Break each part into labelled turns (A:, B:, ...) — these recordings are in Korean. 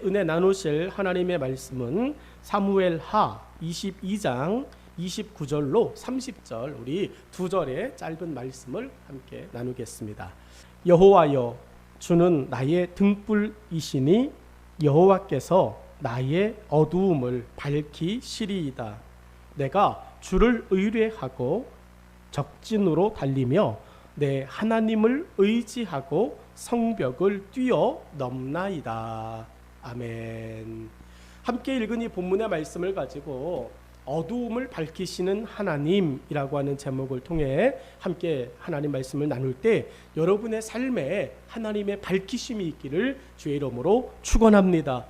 A: 은혜 나누실 하나님의 말씀은 사무엘하 22장 29절로 30절 우리 두 절의 짧은 말씀을 함께 나누겠습니다. 여호와여, 주는 나의 등불이시니 여호와께서 나의 어두움을 밝히시리이다. 내가 주를 의뢰하고 적진으로 달리며 내 하나님을 의지하고 성벽을 뛰어넘나이다. 아멘. 함께 읽은 이 본문의 말씀을 가지고 어두움을 밝히시는 하나님이라고 하는 제목을 통해 함께 하나님 말씀을 나눌 때 여러분의 삶에 하나님의 밝히심이 있기를 주의 이름으로 축원합니다.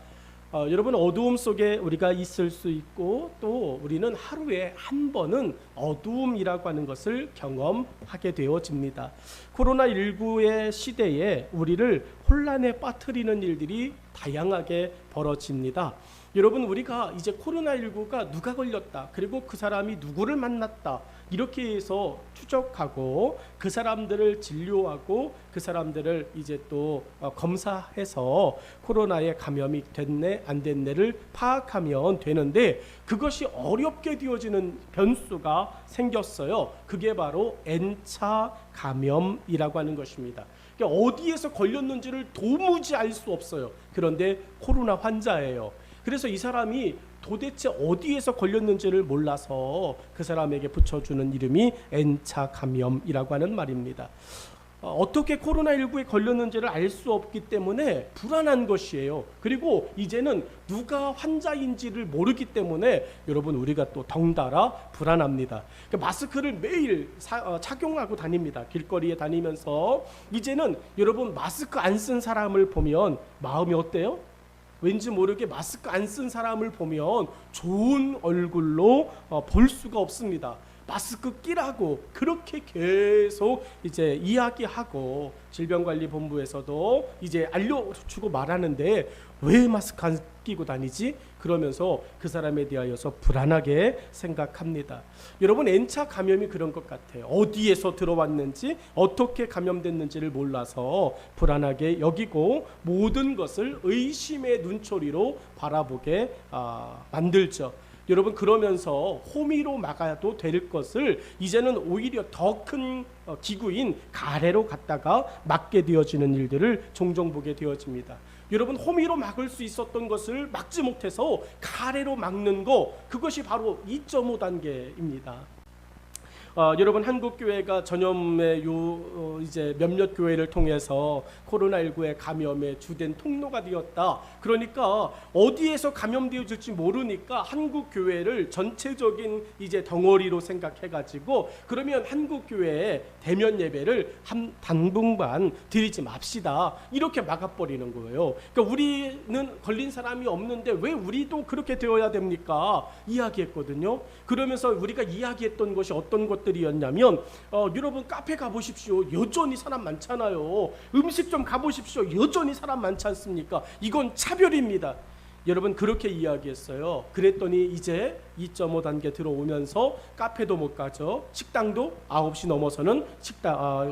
A: 여러분, 어두움 속에 우리가 있을 수 있고 또 우리는 하루에 한 번은 어두움이라고 하는 것을 경험하게 되어집니다. 코로나19의 시대에 우리를 혼란에 빠뜨리는 일들이 다양하게 벌어집니다. 여러분, 우리가 이제 코로나19가 누가 걸렸다, 그리고 그 사람이 누구를 만났다, 이렇게 해서 추적하고 그 사람들을 진료하고 그 사람들을 이제 또 검사해서 코로나에 감염이 됐네 안 됐네를 파악하면 되는데, 그것이 어렵게 되어지는 변수가 생겼어요. 그게 바로 N차 감염이라고 하는 것입니다. 그러니까 어디에서 걸렸는지를 도무지 알 수 없어요. 그런데 코로나 환자예요. 그래서 이 사람이 도대체 어디에서 걸렸는지를 몰라서 그 사람에게 붙여주는 이름이 N차 감염이라고 하는 말입니다. 어떻게 코로나19에 걸렸는지를 알 수 없기 때문에 불안한 것이에요. 그리고 이제는 누가 환자인지를 모르기 때문에 여러분, 우리가 또 덩달아 불안합니다. 그러니까 마스크를 매일 착용하고 다닙니다. 길거리에 다니면서 이제는 여러분, 마스크 안 쓴 사람을 보면 마음이 어때요? 왠지 모르게 마스크 안 쓴 사람을 보면 좋은 얼굴로 볼 수가 없습니다. 마스크 끼라고 그렇게 계속 이제 이야기하고 질병관리본부에서도 이제 알려주고 말하는데 왜 마스크 안 끼고 다니지? 그러면서 그 사람에 대하여서 불안하게 생각합니다. 여러분, N차 감염이 그런 것 같아요. 어디에서 들어왔는지 어떻게 감염됐는지를 몰라서 불안하게 여기고 모든 것을 의심의 눈초리로 바라보게 만들죠. 여러분, 그러면서 호미로 막아도 될 것을 이제는 오히려 더 큰 기구인 가래로 갖다가 막게 되어지는 일들을 종종 보게 되어집니다. 여러분, 호미로 막을 수 있었던 것을 막지 못해서 가래로 막는 거, 그것이 바로 2.5 단계입니다. 여러분, 한국교회가 전염의 이제 몇몇 교회를 통해서 코로나19의 감염의 주된 통로가 되었다. 그러니까 어디에서 감염되어질지 모르니까 한국교회를 전체적인 이제 덩어리로 생각해가지고 그러면 한국교회의 대면 예배를 당분간 드리지 맙시다, 이렇게 막아버리는 거예요. 그러니까 우리는 걸린 사람이 없는데 왜 우리도 그렇게 되어야 됩니까? 이야기했거든요. 그러면서 우리가 이야기했던 것이 어떤 것들이었냐면 여러분, 카페 가보십시오. 여전히 사람 많잖아요. 음식 좀 가보십시오. 여전히 사람 많지 않습니까? 이건 차별입니다. 여러분, 그렇게 이야기했어요. 그랬더니 이제 2.5 단계 들어오면서 카페도 못 가죠. 식당도 9시 넘어서는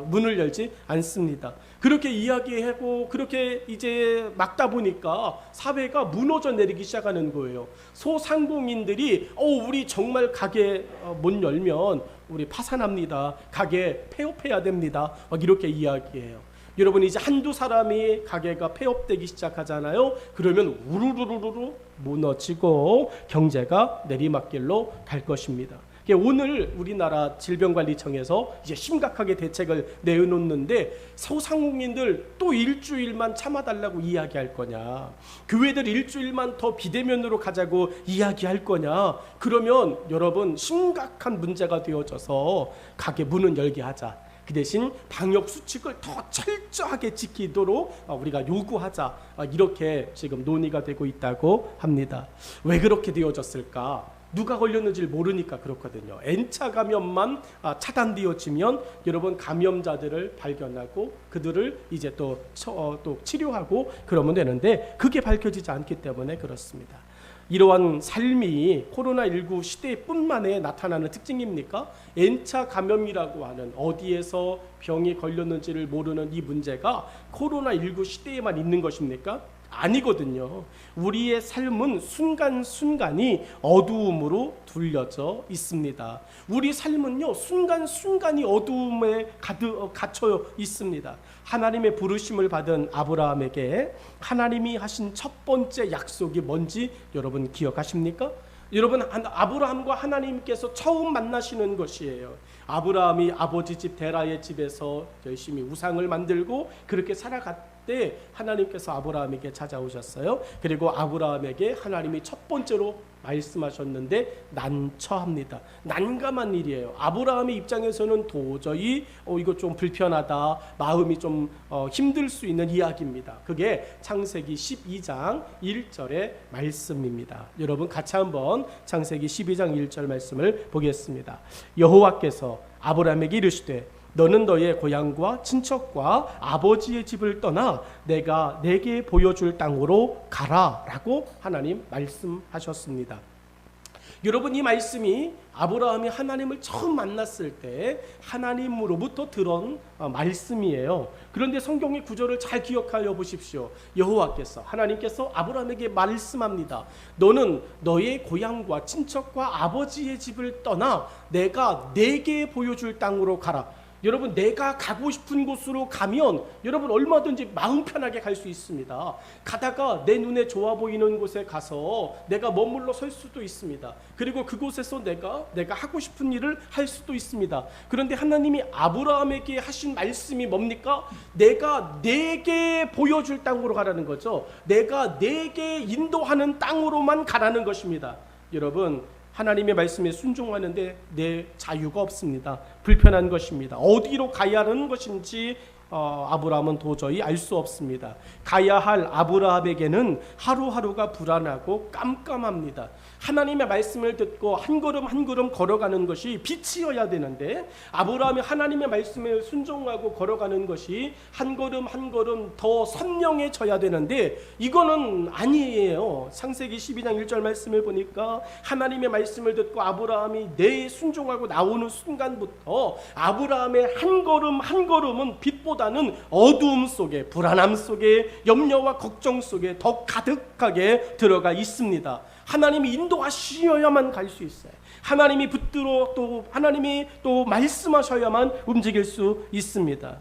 A: 문을 열지 않습니다. 그렇게 이야기하고 그렇게 이제 막다 보니까 사회가 무너져 내리기 시작하는 거예요. 소상공인들이 우리 정말 가게 못 열면 우리 파산합니다. 가게 폐업해야 됩니다. 이렇게 이야기해요. 여러분, 이제 한두 사람이 가게가 폐업되기 시작하잖아요. 그러면 우르르르르 무너지고 경제가 내리막길로 갈 것입니다. 오늘 우리나라 질병관리청에서 이제 심각하게 대책을 내놓는데 소상공인들 또 일주일만 참아달라고 이야기할 거냐, 교회들 일주일만 더 비대면으로 가자고 이야기할 거냐, 그러면 여러분, 심각한 문제가 되어져서 가게 문은 열게 하자, 그 대신 방역 수칙을 더 철저하게 지키도록 우리가 요구하자, 이렇게 지금 논의가 되고 있다고 합니다. 왜 그렇게 되어졌을까? 누가 걸렸는지를 모르니까 그렇거든요. N차 감염만 차단되어지면 여러분, 감염자들을 발견하고 그들을 이제 또 치료하고 그러면 되는데 그게 밝혀지지 않기 때문에 그렇습니다. 이러한 삶이 코로나19 시대뿐만에 나타나는 특징입니까? N차 감염이라고 하는 어디에서 병이 걸렸는지를 모르는 이 문제가 코로나19 시대에만 있는 것입니까? 아니거든요. 우리의 삶은 순간순간이 어두움으로 둘려져 있습니다. 우리 삶은요, 순간순간이 어두움에 갇혀 있습니다. 하나님의 부르심을 받은 아브라함에게 하나님이 하신 첫 번째 약속이 뭔지 여러분 기억하십니까? 여러분, 아브라함과 하나님께서 처음 만나시는 것이에요. 아브라함이 아버지 집 데라의 집에서 열심히 우상을 만들고 그렇게 살아갔때 하나님께서 아브라함에게 찾아오셨어요. 그리고 아브라함에게 하나님이 첫 번째로 말씀하셨는데 난처합니다. 난감한 일이에요. 아브라함의 입장에서는 도저히 이거 좀 불편하다, 마음이 좀 힘들 수 있는 이야기입니다. 그게 창세기 12장 1절의 말씀입니다. 여러분 같이 한번 창세기 12장 1절 말씀을 보겠습니다. 여호와께서 아브라함에게 이르시되 너는 너의 고향과 친척과 아버지의 집을 떠나 내가 내게 보여줄 땅으로 가라 라고 하나님 말씀하셨습니다. 여러분, 이 말씀이 아브라함이 하나님을 처음 만났을 때 하나님으로부터 들은 말씀이에요. 그런데 성경의 구절을 잘 기억하여 보십시오. 여호와께서, 하나님께서 아브라함에게 말씀합니다. 너는 너의 고향과 친척과 아버지의 집을 떠나 내가 내게 보여줄 땅으로 가라. 여러분, 내가 가고 싶은 곳으로 가면 여러분 얼마든지 마음 편하게 갈 수 있습니다. 가다가 내 눈에 좋아 보이는 곳에 가서 내가 머물러 설 수도 있습니다. 그리고 그곳에서 내가 하고 싶은 일을 할 수도 있습니다. 그런데 하나님이 아브라함에게 하신 말씀이 뭡니까? 내가 내게 보여줄 땅으로 가라는 거죠. 내가 내게 인도하는 땅으로만 가라는 것입니다. 여러분, 하나님의 말씀에 순종하는데 내 자유가 없습니다. 불편한 것입니다. 어디로 가야 하는 것인지 아브라함은 도저히 알 수 없습니다. 가야 할 아브라함에게는 하루하루가 불안하고 깜깜합니다. 하나님의 말씀을 듣고 한 걸음 한 걸음 걸어가는 것이 빛이어야 되는데 아브라함이 하나님의 말씀에 순종하고 걸어가는 것이 한 걸음 한 걸음 더 선명해져야 되는데 이거는 아니에요. 창세기 12장 1절 말씀을 보니까 하나님의 말씀을 듣고 아브라함이 내 순종하고 나오는 순간부터 아브라함의 한 걸음 한 걸음은 빛보다는 어두움 속에, 불안함 속에, 염려와 걱정 속에 더 가득하게 들어가 있습니다. 하나님이 인도하셔야만 갈 수 있어요. 하나님이 붙들어 하나님이 또 말씀하셔야만 움직일 수 있습니다.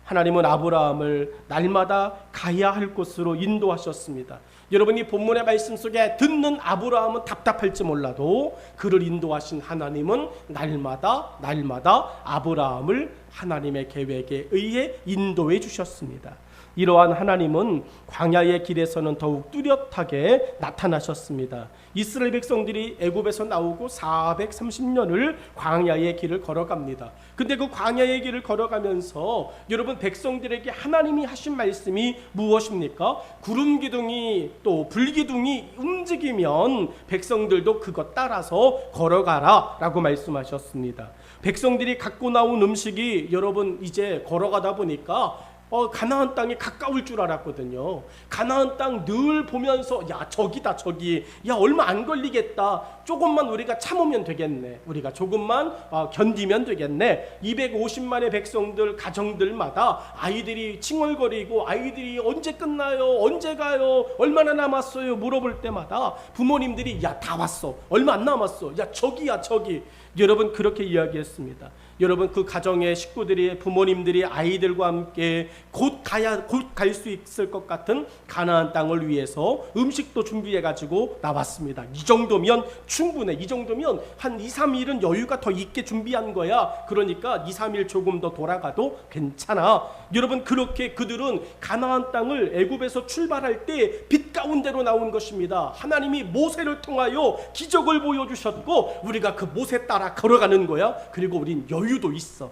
A: 하나님은 아브라함을 날마다 가야 할 곳으로 인도하셨습니다. 여러분이 본문의 말씀 속에 듣는 아브라함은 답답할지 몰라도 그를 인도하신 하나님은 날마다 아브라함을 하나님의 계획에 의해 인도해 주셨습니다. 이러한 하나님은 광야의 길에서는 더욱 뚜렷하게 나타나셨습니다. 이스라엘 백성들이 애굽에서 나오고 430년을 광야의 길을 걸어갑니다. 근데 그 광야의 길을 걸어가면서 여러분 백성들에게 하나님이 하신 말씀이 무엇입니까? 구름 기둥이 또 불기둥이 움직이면 백성들도 그것 따라서 걸어가라 라고 말씀하셨습니다. 백성들이 갖고 나온 음식이 여러분 이제 걸어가다 보니까 가나안 땅이 가까울 줄 알았거든요. 가나안 땅 늘 보면서 야 저기다 저기, 야 얼마 안 걸리겠다, 조금만 우리가 참으면 되겠네, 우리가 조금만 견디면 되겠네. 250만의 백성들 가정들마다 아이들이 칭얼거리고 아이들이 언제 끝나요, 언제 가요, 얼마나 남았어요 물어볼 때마다 부모님들이 야 다 왔어, 얼마 안 남았어, 야 저기야 저기. 여러분 그렇게 이야기했습니다. 여러분 그 가정의 식구들이, 부모님들이 아이들과 함께 곧 갈 수 있을 것 같은 가나안 땅을 위해서 음식도 준비해 가지고 나왔습니다. 이 정도면 충분해. 이 정도면 한 2, 3일은 여유가 더 있게 준비한 거야. 그러니까 2, 3일 조금 더 돌아가도 괜찮아. 여러분 그렇게 그들은 가나안 땅을 애굽에서 출발할 때 빛 가운데로 나온 것입니다. 하나님이 모세를 통하여 기적을 보여주셨고 우리가 그 모세 따라 걸어가는 거야. 그리고 우린 여유도 있어.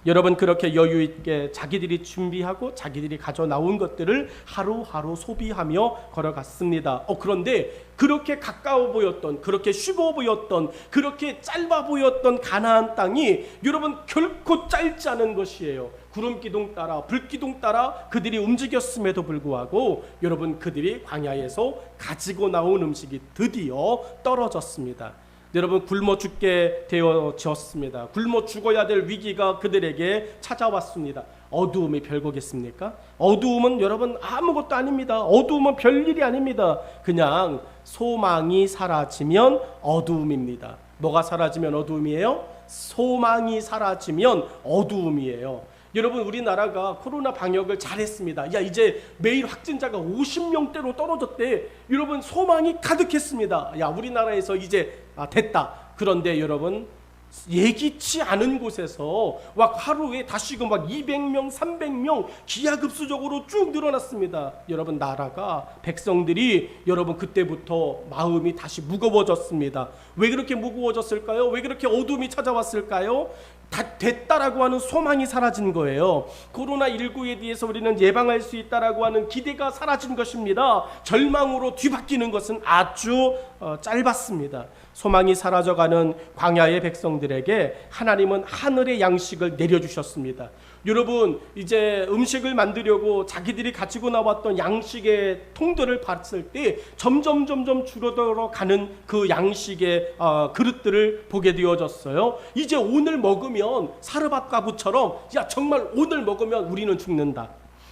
A: 여러분 그렇게 여유 있게 자기들이 준비하고 자기들이 가져 나온 것들을 하루하루 소비하며 걸어갔습니다. 그런데 그렇게 가까워 보였던, 그렇게 쉬워 보였던, 그렇게 짧아 보였던 가나안 땅이 여러분 결코 짧지 않은 것이에요. 구름 기둥 따라 불기둥 따라 그들이 움직였음에도 불구하고 여러분 그들이 광야에서 가지고 나온 음식이 드디어 떨어졌습니다. 여러분 굶어 죽게 되어졌습니다. 굶어 죽어야 될 위기가 그들에게 찾아왔습니다. 어두움이 별거겠습니까? 어두움은 여러분 아무것도 아닙니다. 어두움은 별일이 아닙니다. 그냥 소망이 사라지면 어두움입니다. 뭐가 사라지면 어두움이에요? 소망이 사라지면 어두움이에요. 여러분 우리나라가 코로나 방역을 잘했습니다. 야 이제 매일 확진자가 50명대로 떨어졌대. 여러분 소망이 가득했습니다. 야 우리나라에서 이제 됐다. 그런데 여러분 예기치 않은 곳에서 막 하루에 다시금 막 200명, 300명 기하급수적으로 쭉 늘어났습니다. 여러분 나라가 백성들이 여러분 그때부터 마음이 다시 무거워졌습니다. 왜 그렇게 무거워졌을까요? 왜 그렇게 어둠이 찾아왔을까요? 다 됐다라고 하는 소망이 사라진 거예요. 코로나19에 대해서 우리는 예방할 수 있다라고 하는 기대가 사라진 것입니다. 절망으로 뒤바뀌는 것은 아주 짧았습니다. 소망이 사라져가는 광야의 백성들에게 하나님은 하늘의 양식을 내려주셨습니다. 여러분 이제 음식을 만들려고 자기들이 가지고 나왔던 양식의 통들을 봤을 때 점점 줄어들어 가는 그 양식의 그릇들을 보게 되어졌어요. 이제 오늘 먹으면 사르밧가부처럼 야 정말 오늘 먹으면 우리는 죽는다.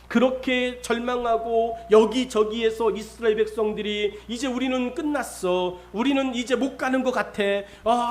A: 그렇게 절망하고 여기저기에서 이스라엘 백성들이 이제 우리는 끝났어. 우리는 이제 못 가는 것 같아.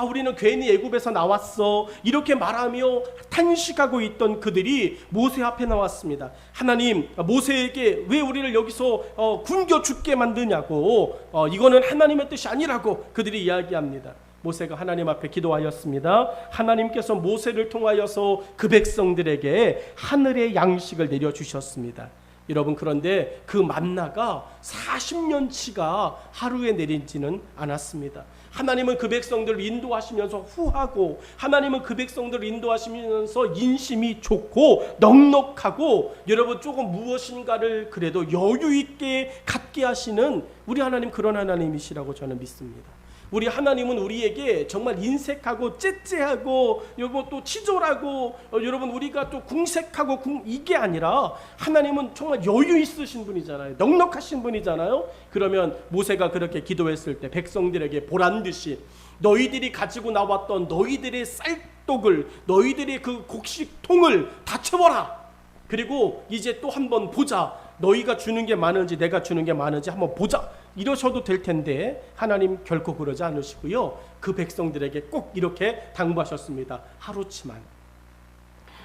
A: 우리는 괜히 애굽에서 나왔어. 이렇게 말하며 탄식하고 있던 그들이 모세 앞에 나왔습니다. 하나님, 모세에게 왜 우리를 여기서 굶겨 죽게 만드냐고. 이거는 하나님의 뜻이 아니라고 그들이 이야기합니다. 모세가 하나님 앞에 기도하였습니다. 하나님께서 모세를 통하여서 그 백성들에게 하늘의 양식을 내려주셨습니다. 여러분 그런데 그 만나가 40년치가 하루에 내리지는 않았습니다. 하나님은 그 백성들을 인도하시면서 후하고 하나님은 그 백성들을 인도하시면서 인심이 좋고 넉넉하고 여러분 조금 무엇인가를 그래도 여유 있게 갖게 하시는 우리 하나님 그런 하나님이시라고 저는 믿습니다. 우리 하나님은 우리에게 정말 인색하고 째째하고 여러분 또 치졸하고 여러분 우리가 또 궁색하고 이게 아니라 하나님은 정말 여유 있으신 분이잖아요. 넉넉하신 분이잖아요. 그러면 모세가 그렇게 기도했을 때 백성들에게 보란듯이 너희들이 가지고 나왔던 너희들의 쌀떡을 너희들의 그 곡식통을 다 채워라. 그리고 이제 또 한번 보자. 너희가 주는 게 많은지 내가 주는 게 많은지 한번 보자. 이러셔도 될 텐데 하나님 결코 그러지 않으시고요. 그 백성들에게 꼭 이렇게 당부하셨습니다. 하루치만.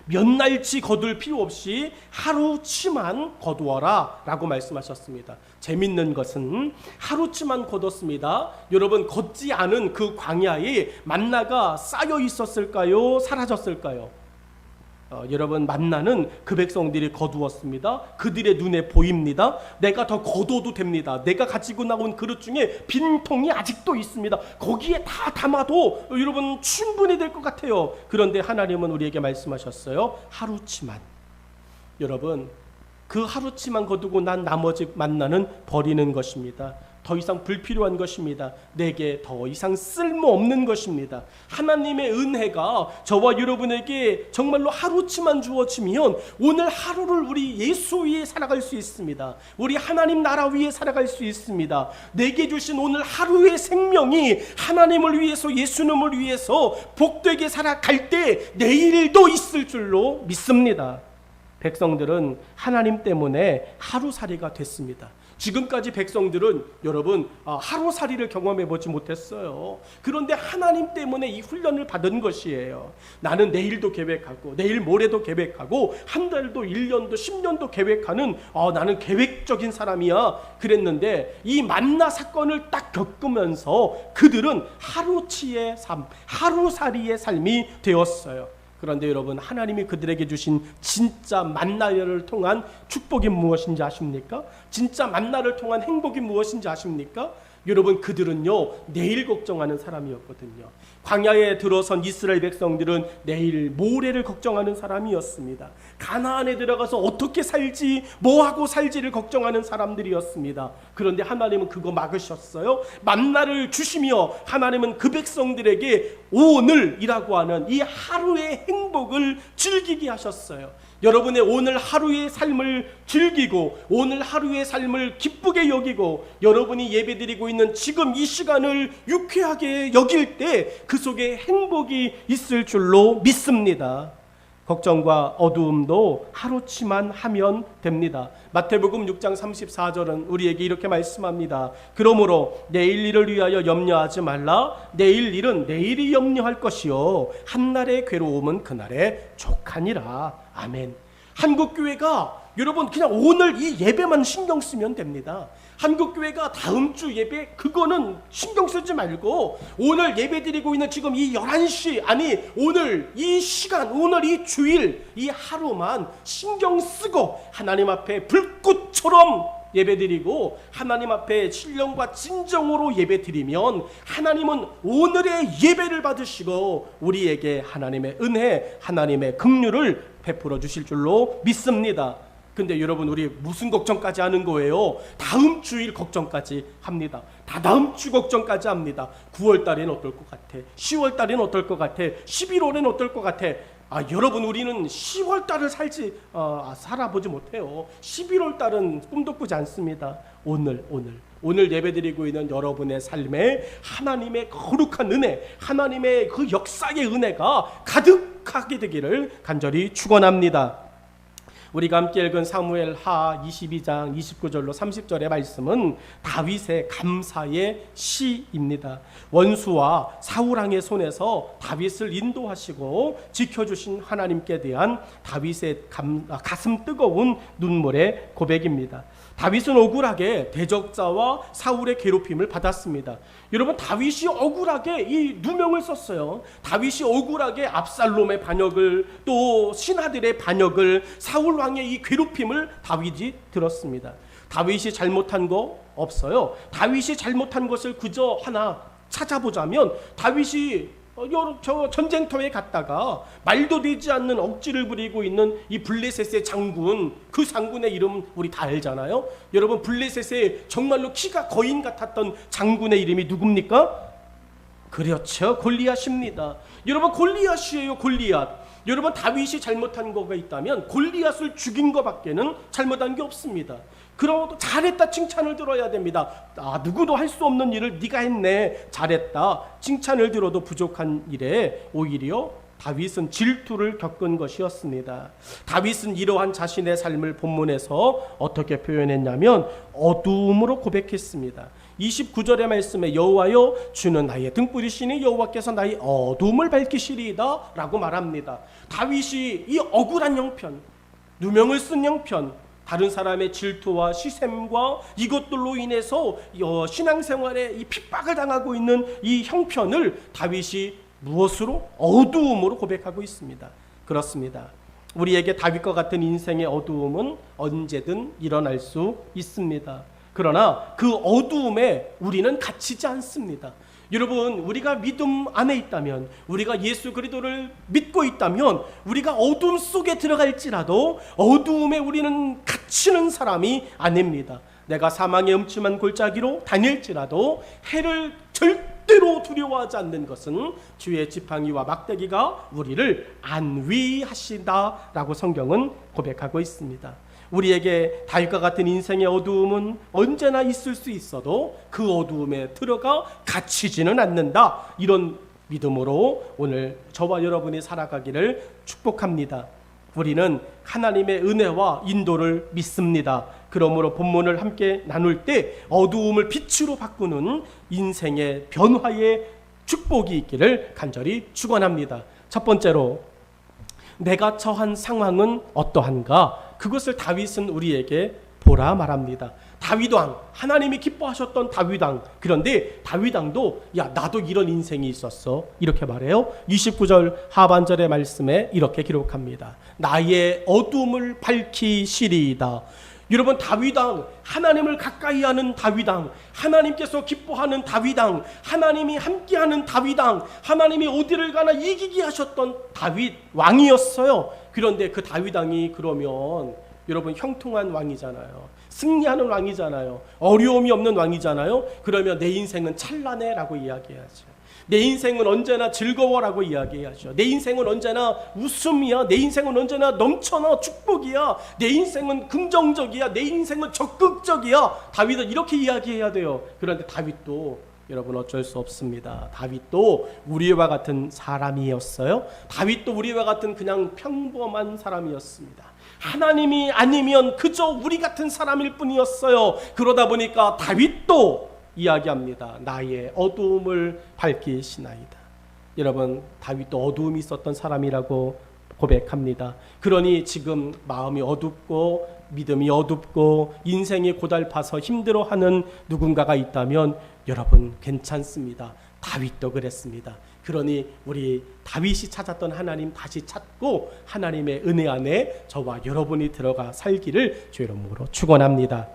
A: 몇 날치 거둘 필요 없이 하루치만 거두어라 라고 말씀하셨습니다. 재밌는 것은 하루치만 거뒀습니다. 여러분 걷지 않은 그 광야에 만나가 쌓여 있었을까요? 사라졌을까요? 여러분 만나는 그 백성들이 거두었습니다. 그들의 눈에 보입니다. 내가 더 거둬도 됩니다. 내가 가지고 나온 그릇 중에 빈통이 아직도 있습니다. 거기에 다 담아도 여러분 충분히 될 것 같아요. 그런데 하나님은 우리에게 말씀하셨어요. 하루치만. 여러분 그 하루치만 거두고 난 나머지 만나는 버리는 것입니다. 더 이상 불필요한 것입니다. 내게 더 이상 쓸모없는 것입니다. 하나님의 은혜가 저와 여러분에게 정말로 하루치만 주어지면 오늘 하루를 우리 예수 위에 살아갈 수 있습니다. 우리 하나님 나라 위에 살아갈 수 있습니다. 내게 주신 오늘 하루의 생명이 하나님을 위해서 예수님을 위해서 복되게 살아갈 때 내일도 있을 줄로 믿습니다. 백성들은 하나님 때문에 하루살이가 됐습니다. 지금까지 백성들은 여러분 하루살이를 경험해 보지 못했어요. 그런데 하나님 때문에 이 훈련을 받은 것이에요. 나는 내일도 계획하고 내일 모레도 계획하고 한 달도 1년도 10년도 계획하는 나는 계획적인 사람이야 그랬는데 이 만나 사건을 딱 겪으면서 그들은 하루치의 삶, 하루살이의 삶이 되었어요. 그런데 여러분 하나님이 그들에게 주신 진짜 만나를 통한 축복이 무엇인지 아십니까? 진짜 만나를 통한 행복이 무엇인지 아십니까? 여러분 그들은요 내일 걱정하는 사람이었거든요. 광야에 들어선 이스라엘 백성들은 내일 모레를 걱정하는 사람이었습니다. 가나안에 들어가서 어떻게 살지 뭐하고 살지를 걱정하는 사람들이었습니다. 그런데 하나님은 그거 막으셨어요. 만나를 주시며 하나님은 그 백성들에게 오늘이라고 하는 이 하루의 행복을 즐기게 하셨어요. 여러분의 오늘 하루의 삶을 즐기고 오늘 하루의 삶을 기쁘게 여기고 여러분이 예배드리고 있는 지금 이 시간을 유쾌하게 여길 때 그 속에 행복이 있을 줄로 믿습니다. 걱정과 어두움도 하루치만 하면 됩니다. 마태복음 6장 34절은 우리에게 이렇게 말씀합니다. 그러므로 내일 일을 위하여 염려하지 말라. 내일 일은 내일이 염려할 것이요 한날의 괴로움은 그날의 족하니라. 아멘. 한국교회가 여러분 그냥 오늘 이 예배만 신경 쓰면 됩니다. 한국교회가 다음 주 예배 그거는 신경 쓰지 말고 오늘 예배 드리고 있는 지금 이 11시 아니 오늘 이 시간 오늘 이 주일 이 하루만 신경 쓰고 하나님 앞에 불꽃처럼 예배 드리고 하나님 앞에 신령과 진정으로 예배 드리면 하나님은 오늘의 예배를 받으시고 우리에게 하나님의 은혜 하나님의 긍휼을 베풀어 주실 줄로 믿습니다. 근데 여러분 우리 무슨 걱정까지 하는 거예요? 다음 주일 걱정까지 합니다. 다다음 주 걱정까지 합니다. 9월 달엔 어떨 것 같아? 10월 달엔 어떨 것 같아? 11월엔 어떨 것 같아? 여러분 우리는 10월 달을 살아보지 못해요. 11월 달은 꿈도 꾸지 않습니다. 오늘 예배드리고 있는 여러분의 삶에 하나님의 거룩한 은혜, 하나님의 그 역사의 은혜가 가득하게 되기를 간절히 축원합니다. 우리가 함께 읽은 사무엘하 22장 29절로 30절의 말씀은 다윗의 감사의 시입니다. 원수와 사울왕의 손에서 다윗을 인도하시고 지켜주신 하나님께 대한 다윗의 가슴 뜨거운 눈물의 고백입니다. 다윗은 억울하게 대적자와 사울의 괴롭힘을 받았습니다. 여러분 다윗이 억울하게 이 누명을 썼어요. 다윗이 억울하게 압살롬의 반역을 또 신하들의 반역을 사울 왕의 이 괴롭힘을 다윗이 들었습니다. 다윗이 잘못한 거 없어요. 다윗이 잘못한 것을 그저 하나 찾아보자면 다윗이 저 전쟁터에 갔다가 말도 되지 않는 억지를 부리고 있는 이 블레셋의 장군, 그 장군의 이름 우리 다 알잖아요. 여러분 블레셋의 정말로 키가 거인 같았던 장군의 이름이 누굽니까? 그렇죠, 골리앗입니다. 여러분 골리앗이에요. 골리앗. 여러분 다윗이 잘못한 거가 있다면 골리앗을 죽인 거밖에는 잘못한 게 없습니다. 그러고 잘했다 칭찬을 들어야 됩니다. 누구도 할 수 없는 일을 네가 했네, 잘했다 칭찬을 들어도 부족한 일에 오히려 다윗은 질투를 겪은 것이었습니다. 다윗은 이러한 자신의 삶을 본문에서 어떻게 표현했냐면 어두움으로 고백했습니다. 29절의 말씀에 여호와여 주는 나의 등불이시니 여호와께서 나의 어두움을 밝히시리이다 라고 말합니다. 다윗이 이 억울한 형편, 누명을 쓴 형편, 다른 사람의 질투와 시샘과 이것들로 인해서 신앙생활에 이 핍박을 당하고 있는 이 형편을 다윗이 무엇으로? 어두움으로 고백하고 있습니다. 그렇습니다. 우리에게 다윗과 같은 인생의 어두움은 언제든 일어날 수 있습니다. 그러나 그 어두움에 우리는 갇히지 않습니다. 여러분 우리가 믿음 안에 있다면, 우리가 예수 그리스도를 믿고 있다면 우리가 어두움 속에 들어갈지라도 어두움에 우리는 갇히는 사람이 아닙니다. 내가 사망의 음침한 골짜기로 다닐지라도 해를 절대로 두려워하지 않는 것은 주의 지팡이와 막대기가 우리를 안위하신다라고 성경은 고백하고 있습니다. 우리에게 다윗과 같은 인생의 어두움은 언제나 있을 수 있어도 그 어두움에 들어가 갇히지는 않는다. 이런 믿음으로 오늘 저와 여러분이 살아가기를 축복합니다. 우리는 하나님의 은혜와 인도를 믿습니다. 그러므로 본문을 함께 나눌 때 어두움을 빛으로 바꾸는 인생의 변화의 축복이 있기를 간절히 축원합니다. 첫 번째로 내가 처한 상황은 어떠한가? 그것을 다윗은 우리에게 보라 말합니다. 다윗왕, 하나님이 기뻐하셨던 다윗왕. 그런데 다윗왕도 나도 이런 인생이 있었어 이렇게 말해요. 29절 하반절의 말씀에 이렇게 기록합니다. 나의 어둠을 밝히시리이다. 여러분 다윗왕, 하나님을 가까이 하는 다윗왕, 하나님께서 기뻐하는 다윗왕, 하나님이 함께하는 다윗왕, 하나님이 어디를 가나 이기게 하셨던 다윗 왕이었어요. 그런데 그 다윗왕이 그러면 여러분 형통한 왕이잖아요. 승리하는 왕이잖아요. 어려움이 없는 왕이잖아요. 그러면 내 인생은 찬란해 라고 이야기해야죠. 내 인생은 언제나 즐거워라고 이야기하죠. 내 인생은 언제나 웃음이야. 내 인생은 언제나 넘쳐나 축복이야. 내 인생은 긍정적이야. 내 인생은 적극적이야. 다윗은 이렇게 이야기해야 돼요. 그런데 다윗도 여러분 어쩔 수 없습니다. 다윗도 우리와 같은 사람이었어요. 다윗도 우리와 같은 그냥 평범한 사람이었습니다. 하나님이 아니면 그저 우리 같은 사람일 뿐이었어요. 그러다 보니까 다윗도 이야기합니다. 나의 어두움을 밝히시나이다. 여러분, 다윗도 어두움이 있었던 사람이라고 고백합니다. 그러니 지금 마음이 어둡고 믿음이 어둡고 인생이 고달파서 힘들어하는 누군가가 있다면 여러분 괜찮습니다. 다윗도 그랬습니다. 그러니 우리 다윗이 찾았던 하나님 다시 찾고 하나님의 은혜 안에 저와 여러분이 들어가 살기를 주의 이름으로 축원합니다.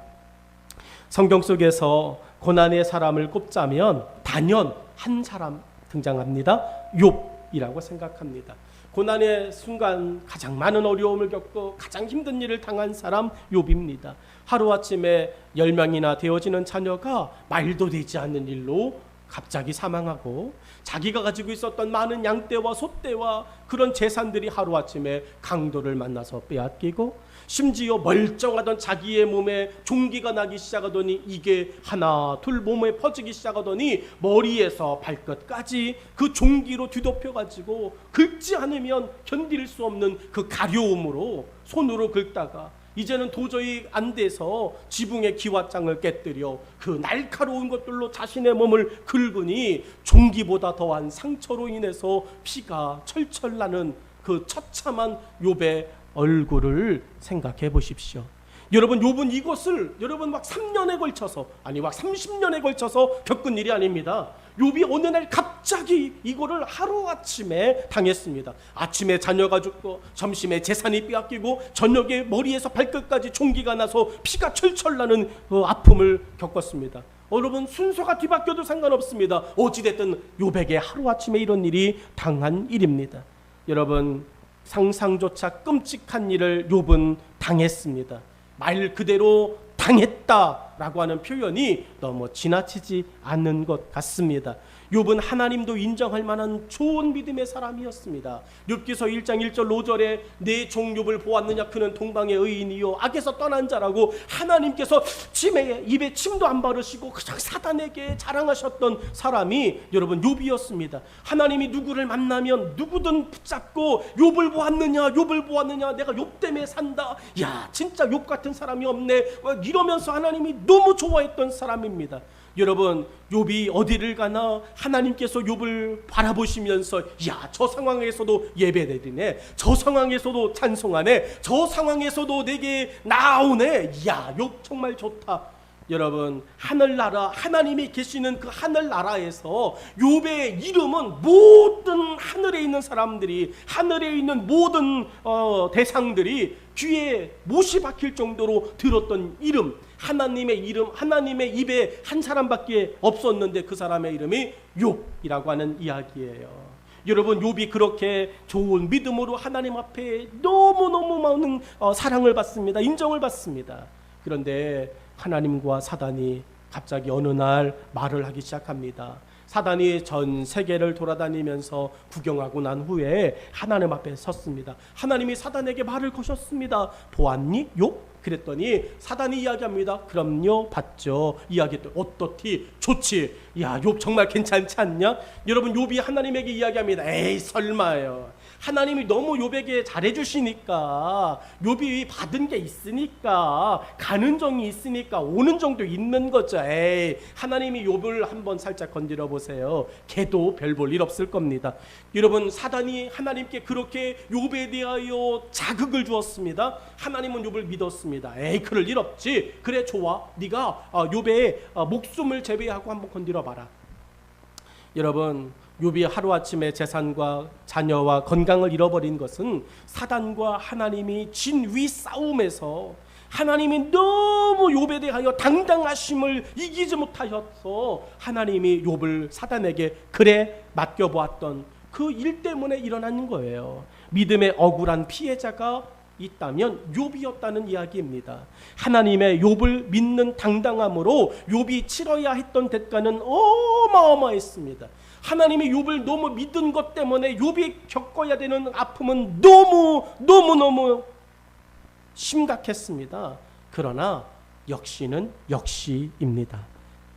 A: 성경 속에서 고난의 사람을 꼽자면 단연 한 사람 등장합니다. 욥이라고 생각합니다. 고난의 순간 가장 많은 어려움을 겪고 가장 힘든 일을 당한 사람 욥입니다. 하루아침에 10명이나 되어지는 자녀가 말도 되지 않는 일로 갑자기 사망하고 자기가 가지고 있었던 많은 양떼와 소떼와 그런 재산들이 하루아침에 강도를 만나서 빼앗기고 심지어 멀쩡하던 자기의 몸에 종기가 나기 시작하더니 이게 하나 둘 몸에 퍼지기 시작하더니 머리에서 발끝까지 그 종기로 뒤덮여가지고 긁지 않으면 견딜 수 없는 그 가려움으로 손으로 긁다가 이제는 도저히 안 돼서 지붕의 기와장을 깨뜨려 그 날카로운 것들로 자신의 몸을 긁으니 종기보다 더한 상처로 인해서 피가 철철 나는 그 처참한 욥의 얼굴을 생각해 보십시오. 여러분, 욥은 이것을 여러분 막 3년에 걸쳐서 아니 막 30년에 걸쳐서 겪은 일이 아닙니다. 욥이 어느 날 갑자기 이거를 하루아침에 당했습니다. 아침에 자녀가 죽고 점심에 재산이 빼앗기고 저녁에 머리에서 발끝까지 종기가 나서 피가 철철 나는 그 아픔을 겪었습니다. 여러분, 순서가 뒤바뀌어도 상관없습니다. 어찌됐든 욥에게 하루아침에 이런 일이 당한 일입니다. 여러분, 상상조차 끔찍한 일을 욥은 당했습니다. 말 그대로 당했다라고 하는 표현이 너무 지나치지 않는 것 같습니다. 욥은 하나님도 인정할 만한 좋은 믿음의 사람이었습니다. 욥기서 1장 1절 5절에 내 종 욥을 보았느냐 그는 동방의 의인이요 악에서 떠난 자라고 하나님께서 입에 침도 안 바르시고 그냥 사단에게 자랑하셨던 사람이 여러분 욥이었습니다. 하나님이 누구를 만나면 누구든 붙잡고 욥을 보았느냐 욥을 보았느냐 내가 욥 때문에 산다. 야 진짜 욥 같은 사람이 없네 이러면서 하나님이 너무 좋아했던 사람입니다. 여러분, 욥이 어디를 가나 하나님께서 욥을 바라보시면서 야, 저 상황에서도 예배드리네, 저 상황에서도 찬송하네, 저 상황에서도 내게 나오네, 야, 욥 정말 좋다. 여러분, 하늘나라 하나님이 계시는 그 하늘나라에서 욥의 이름은 모든 하늘에 있는 사람들이 하늘에 있는 모든 대상들이 귀에 못이 박힐 정도로 들었던 이름, 하나님의 이름, 하나님의 입에 한 사람밖에 없었는데 그 사람의 이름이 욥이라고 하는 이야기예요. 여러분, 욥이 그렇게 좋은 믿음으로 하나님 앞에 너무너무 많은 사랑을 받습니다. 인정을 받습니다. 그런데 하나님과 사단이 갑자기 어느 날 말을 하기 시작합니다. 사단이 전 세계를 돌아다니면서 구경하고 난 후에 하나님 앞에 섰습니다. 하나님이 사단에게 말을 거셨습니다. 보았니? 욥? 그랬더니 사단이 이야기합니다. 그럼요, 봤죠. 이야기했더니 어떻디? 좋지. 야, 욥 정말 괜찮지 않냐? 여러분, 욥이 하나님에게 이야기합니다. 에이, 설마요. 하나님이 너무 욥에게 잘해주시니까, 욥이 받은 게 있으니까, 가는 정이 있으니까 오는 정도 있는 거죠. 에이, 하나님이 욥을 한번 살짝 건드려 보세요. 걔도 별 볼 일 없을 겁니다. 여러분, 사단이 하나님께 그렇게 욥에 대하여 자극을 주었습니다. 하나님은 욥을 믿었습니다. 에이, 그럴 일 없지. 그래, 좋아. 네가 욥의 목숨을 제외하고 한번 건드려 봐라. 여러분, 욥이 하루아침에 재산과 자녀와 건강을 잃어버린 것은 사단과 하나님이 진위 싸움에서 하나님이 너무 욥에 대하여 당당하심을 이기지 못하셔서 하나님이 욥을 사단에게 그래 맡겨보았던 그 일 때문에 일어나는 거예요. 믿음의 억울한 피해자가 있다면 욥이었다는 이야기입니다. 하나님의 욥을 믿는 당당함으로 욥이 치러야 했던 대가는 어마어마했습니다. 하나님이 욥을 너무 믿은 것 때문에 욥이 겪어야 되는 아픔은 너무 심각했습니다. 그러나 역시는 역시입니다.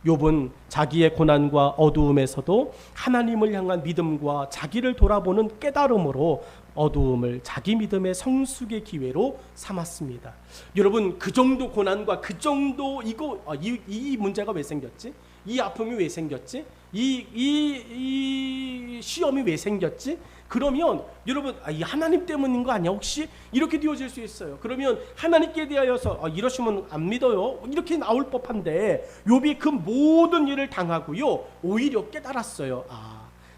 A: 욥은 자기의 고난과 어두움에서도 하나님을 향한 믿음과 자기를 돌아보는 깨달음으로 어두움을 자기 믿음의 성숙의 기회로 삼았습니다. 여러분, 그 정도 고난과 그 정도 이 문제가 왜 생겼지? 이 아픔이 왜 생겼지? 이 시험이 왜 생겼지? 그러면 여러분, 이 하나님 때문인 거 아니야? 혹시 이렇게 되어질 수 있어요. 그러면 하나님께 대하여서 이러시면 안 믿어요, 이렇게 나올 법한데 욥이 그 모든 일을 당하고요 오히려 깨달았어요.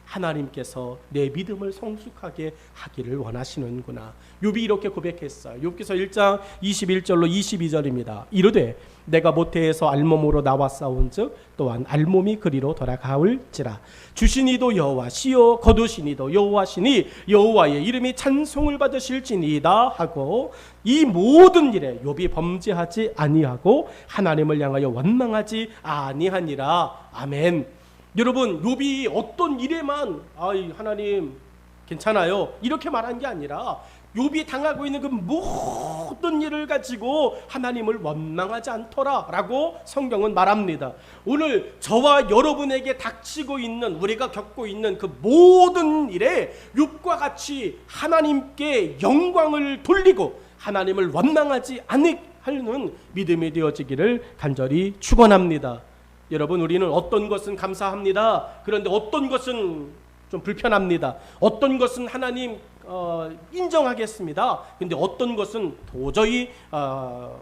A: 하나님께서 내 믿음을 성숙하게 하기를 원하시는구나. 욥이 이렇게 고백했어요. 욥기서 1장 21절로 22절입니다. 이르되 내가 모태에서 알몸으로 나와 싸운즉 또한 알몸이 그리로 돌아가올지라. 주시니도 여호와시요 거두시니도 여호와시니 여호와의 이름이 찬송을 받으실지니이다 하고, 이 모든 일에 욥이 범죄하지 아니하고 하나님을 향하여 원망하지 아니하니라. 아멘. 여러분, 욥이 어떤 일에만 하나님 괜찮아요 이렇게 말한 게 아니라 욥이 당하고 있는 그 모든 일을 가지고 하나님을 원망하지 않더라 라고 성경은 말합니다. 오늘 저와 여러분에게 닥치고 있는, 우리가 겪고 있는 그 모든 일에 욥과 같이 하나님께 영광을 돌리고 하나님을 원망하지 않는 믿음이 되어지기를 간절히 축원합니다. 여러분, 우리는 어떤 것은 감사합니다. 그런데 어떤 것은 좀 불편합니다. 어떤 것은 하나님 인정하겠습니다. 근데 어떤 것은 도저히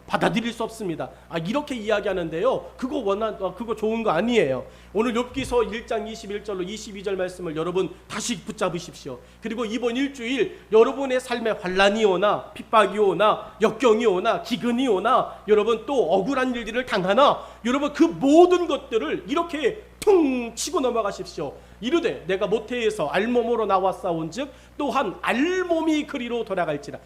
A: 받아들일 수 없습니다. 이렇게 이야기하는데요, 그거 좋은 거 아니에요. 오늘 욥기서 1장 21절로 22절 말씀을 여러분 다시 붙잡으십시오. 그리고 이번 일주일 여러분의 삶에 환난이 오나 핍박이 오나 역경이 오나 기근이 오나 여러분 또 억울한 일들을 당하나, 여러분 그 모든 것들을 이렇게 퉁 치고 넘어가십시오. 이르되 내가 모태에서 알몸으로 나와 싸운즉 또한 알몸이 그리로 돌아갈지라.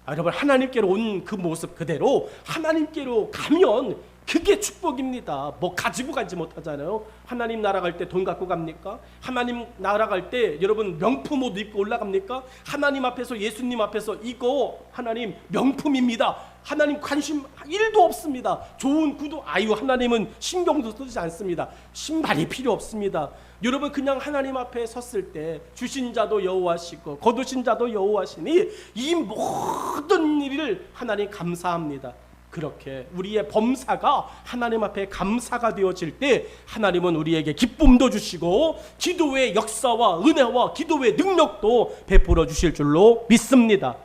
A: 여러분, 하나님께로 온 그 모습 그대로 하나님께로 가면 그게 축복입니다. 뭐 가지고 가지 못하잖아요. 하나님 나라 갈 때 돈 갖고 갑니까? 하나님 나라 갈 때 여러분 명품 옷 입고 올라갑니까? 하나님 앞에서, 예수님 앞에서 이거 하나님 명품입니다. 하나님 관심 1도 없습니다. 좋은 구두, 하나님은 신경도 쓰지 않습니다. 신발이 필요 없습니다. 여러분, 그냥 하나님 앞에 섰을 때 주신 자도 여호와시고 거두신 자도 여호와시니 이 모든 일을 하나님 감사합니다. 그렇게 우리의 범사가 하나님 앞에 감사가 되어질 때 하나님은 우리에게 기쁨도 주시고 기도의 역사와 은혜와 기도의 능력도 베풀어 주실 줄로 믿습니다.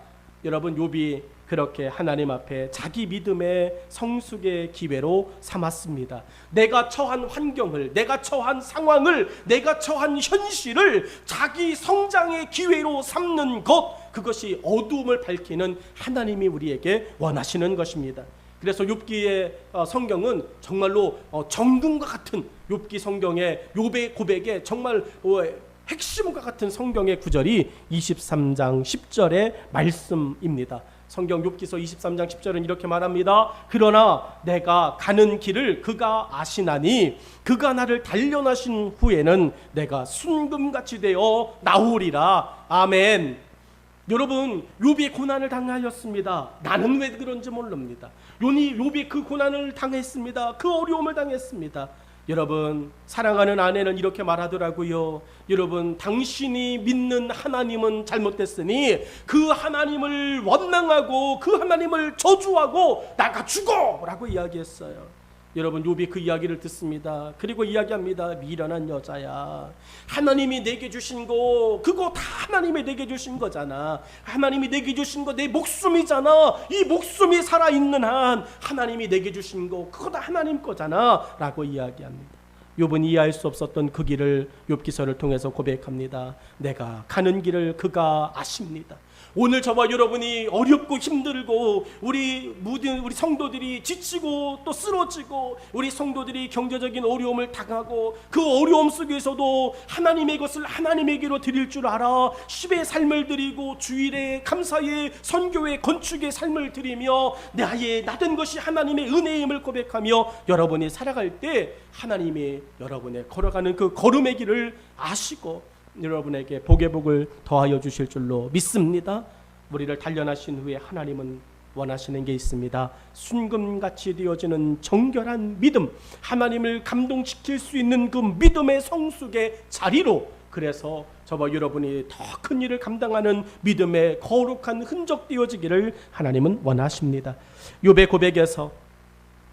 A: 여러분, 욥이 그렇게 하나님 앞에 자기 믿음의 성숙의 기회로 삼았습니다. 내가 처한 환경을, 내가 처한 상황을, 내가 처한 현실을 자기 성장의 기회로 삼는 것, 그것이 어두움을 밝히는 하나님이 우리에게 원하시는 것입니다. 그래서 욥기의 성경은 정말로 정금과 같은, 욥기 성경의 욥의 고백에 정말 핵심과 같은 성경의 구절이 23장 10절의 말씀입니다. 성경 욥기서 23장 10절은 이렇게 말합니다. 그러나 내가 가는 길을 그가 아시나니 그가 나를 단련하신 후에는 내가 순금같이 되어 나오리라. 아멘. 여러분, 욥이 고난을 당하였습니다. 나는 왜 그런지 모릅니다. 욥이 그 고난을 당했습니다. 그 어려움을 당했습니다. 여러분, 사랑하는 아내는 이렇게 말하더라고요. 여러분, 당신이 믿는 하나님은 잘못됐으니 그 하나님을 원망하고 그 하나님을 저주하고 나가 죽어! 라고 이야기했어요. 여러분, 욥이 그 이야기를 듣습니다. 그리고 이야기합니다. 미련한 여자야, 하나님이 내게 주신 거 그거 다 하나님이 내게 주신 거잖아. 하나님이 내게 주신 거 내 목숨이잖아. 이 목숨이 살아있는 한 하나님이 내게 주신 거 그거 다 하나님 거잖아 라고 이야기합니다. 욥은 이해할 수 없었던 그 길을 욥기서를 통해서 고백합니다. 내가 가는 길을 그가 아십니다. 오늘 저와 여러분이 어렵고 힘들고 우리 성도들이 지치고 또 쓰러지고 우리 성도들이 경제적인 어려움을 당하고 그 어려움 속에서도 하나님의 것을 하나님에게로 드릴 줄 알아 10의 삶을 드리고 주일에 감사의 선교의 건축의 삶을 드리며 나된 것이 하나님의 은혜임을 고백하며 여러분이 살아갈 때 하나님이 여러분의 걸어가는 그 걸음의 길을 아시고 여러분에게 복의 복을 더하여 주실 줄로 믿습니다. 우리를 단련하신 후에 하나님은 원하시는 게 있습니다. 순금같이 되어지는 정결한 믿음, 하나님을 감동시킬 수 있는 그 믿음의 성숙의 자리로, 그래서 저와 여러분이 더 큰 일을 감당하는 믿음의 거룩한 흔적 되어지기를 하나님은 원하십니다. 욥의 고백에서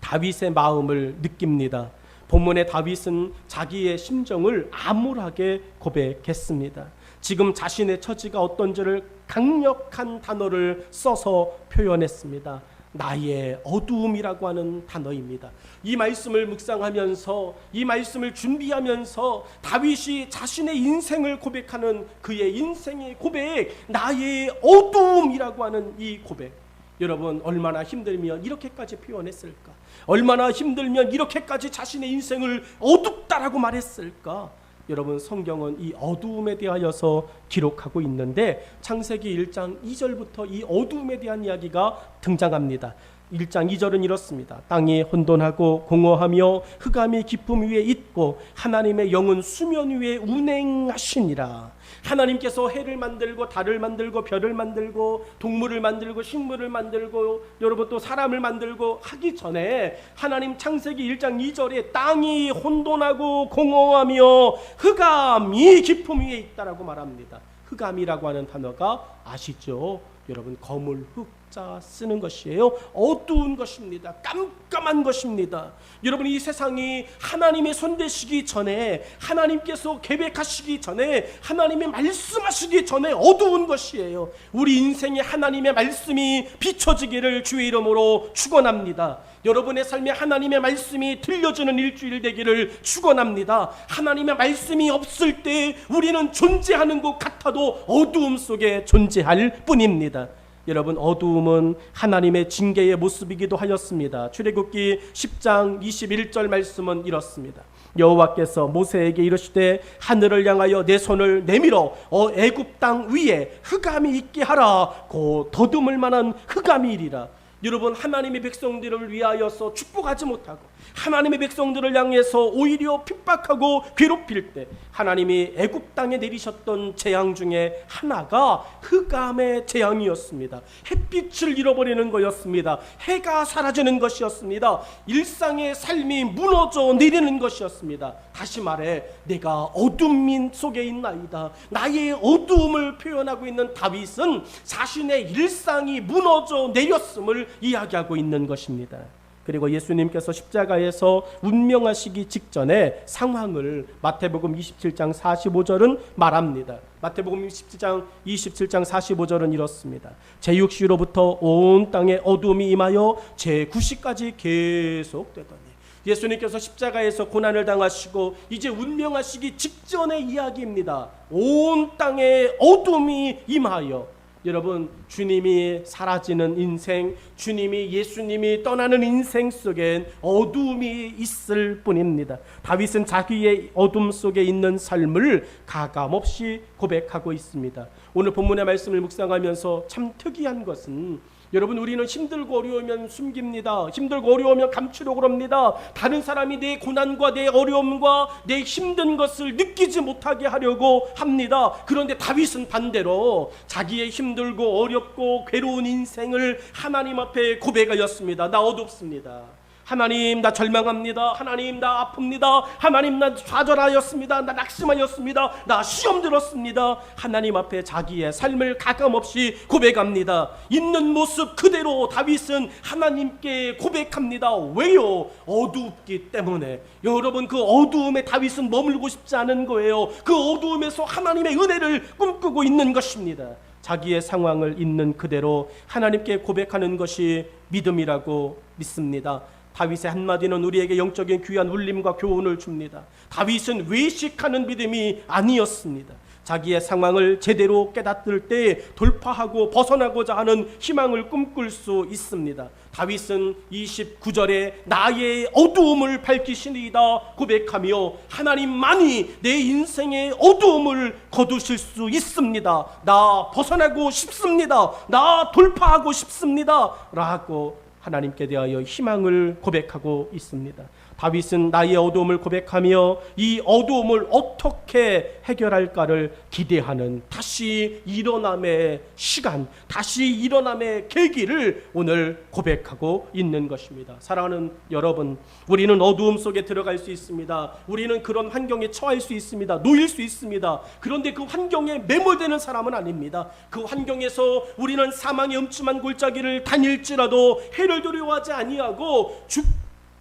A: 다윗의 마음을 느낍니다. 본문의 다윗은 자기의 심정을 암울하게 고백했습니다. 지금 자신의 처지가 어떤지를 강력한 단어를 써서 표현했습니다. 나의 어두움이라고 하는 단어입니다. 이 말씀을 묵상하면서 이 말씀을 준비하면서 다윗이 자신의 인생을 고백하는 그의 인생의 고백, 나의 어두움이라고 하는 이 고백, 여러분 얼마나 힘들면 이렇게까지 표현했을까? 얼마나 힘들면 이렇게까지 자신의 인생을 어둡다라고 말했을까? 여러분 성경은 이 어두움에 대하여서 기록하고 있는데 창세기 1장 2절부터 이 어두움에 대한 이야기가 등장합니다. 1장 2절은 이렇습니다. 땅이 혼돈하고 공허하며 흑암이 깊음 위에 있고 하나님의 영은 수면 위에 운행하시니라. 하나님께서 해를 만들고 달을 만들고 별을 만들고 동물을 만들고 식물을 만들고 여러분 또 사람을 만들고 하기 전에 하나님 창세기 1장 2절에 땅이 혼돈하고 공허하며 흑암이 깊음 위에 있다라고 말합니다. 흑암이라고 하는 단어가 아시죠? 여러분 거물 흑자 쓰는 것이에요. 어두운 것입니다. 깜깜한 것입니다. 여러분 이 세상이 하나님의 손대시기 전에, 하나님께서 계획하시기 전에, 하나님의 말씀하시기 전에 어두운 것이에요. 우리 인생에 하나님의 말씀이 비춰지기를 주의 이름으로 축원합니다. 여러분의 삶에 하나님의 말씀이 들려주는 일주일 되기를 축원합니다. 하나님의 말씀이 없을 때 우리는 존재하는 것 같아도 어두움 속에 존재할 뿐입니다. 여러분 어두움은 하나님의 징계의 모습이기도 하였습니다. 출애굽기 10장 21절 말씀은 이렇습니다. 여호와께서 모세에게 이르시되 하늘을 향하여 내 손을 내밀어 애굽 땅 위에 흑암이 있게 하라. 곧 더듬을 만한 흑암이 이리라. 여러분 하나님의 백성들을 위하여서 축복하지 못하고 하나님의 백성들을 향해서 오히려 핍박하고 괴롭힐 때 하나님이 애굽 땅에 내리셨던 재앙 중에 하나가 흑암의 재앙이었습니다. 햇빛을 잃어버리는 거였습니다. 해가 사라지는 것이었습니다. 일상의 삶이 무너져 내리는 것이었습니다. 다시 말해 내가 어둠 속에 있나이다. 나의 어두움을 표현하고 있는 다윗은 자신의 일상이 무너져 내렸음을 이야기하고 있는 것입니다. 그리고 예수님께서 십자가에서 운명하시기 직전에 상황을 마태복음 27장 45절은 말합니다. 마태복음 27장 45절은 이렇습니다. 제6시로부터 온 땅에 어두움이 임하여 제9시까지 계속되더니, 예수님께서 십자가에서 고난을 당하시고 이제 운명하시기 직전의 이야기입니다. 온 땅에 어둠이 임하여, 여러분 주님이 사라지는 인생, 주님이 예수님이 떠나는 인생 속엔 어두움이 있을 뿐입니다. 다윗은 자기의 어둠 속에 있는 삶을 가감없이 고백하고 있습니다. 오늘 본문의 말씀을 묵상하면서 참 특이한 것은, 여러분 우리는 힘들고 어려우면 숨깁니다. 힘들고 어려우면 감추려고 합니다. 다른 사람이 내 고난과 내 어려움과 내 힘든 것을 느끼지 못하게 하려고 합니다. 그런데 다윗은 반대로 자기의 힘들고 어렵고 괴로운 인생을 하나님 앞에 고백하였습니다. 나 어둡습니다. 하나님 나 절망합니다. 하나님 나 아픕니다. 하나님 나 좌절하였습니다. 나 낙심하였습니다. 나 시험 들었습니다. 하나님 앞에 자기의 삶을 가감없이 고백합니다. 있는 모습 그대로 다윗은 하나님께 고백합니다. 왜요? 어둡기 때문에. 여러분 그 어두움에 다윗은 머물고 싶지 않은 거예요. 그 어두움에서 하나님의 은혜를 꿈꾸고 있는 것입니다. 자기의 상황을 있는 그대로 하나님께 고백하는 것이 믿음이라고 믿습니다. 다윗의 한마디는 우리에게 영적인 귀한 울림과 교훈을 줍니다. 다윗은 외식하는 믿음이 아니었습니다. 자기의 상황을 제대로 깨닫을 때 돌파하고 벗어나고자 하는 희망을 꿈꿀 수 있습니다. 다윗은 29절에 나의 어두움을 밝히시리이다 고백하며 하나님만이 내 인생의 어두움을 거두실 수 있습니다. 나 벗어나고 싶습니다. 나 돌파하고 싶습니다. 라고 하나님께 대하여 희망을 고백하고 있습니다. 다윗은 나의 어두움을 고백하며 이 어두움을 어떻게 해결할까를 기대하는 다시 일어남의 시간, 다시 일어남의 계기를 오늘 고백하고 있는 것입니다. 사랑하는 여러분, 우리는 어두움 속에 들어갈 수 있습니다. 우리는 그런 환경에 처할 수 있습니다. 놓일 수 있습니다. 그런데 그 환경에 매몰되는 사람은 아닙니다. 그 환경에서 우리는 사망의 음침한 골짜기를 다닐지라도 해를 두려워하지 아니하고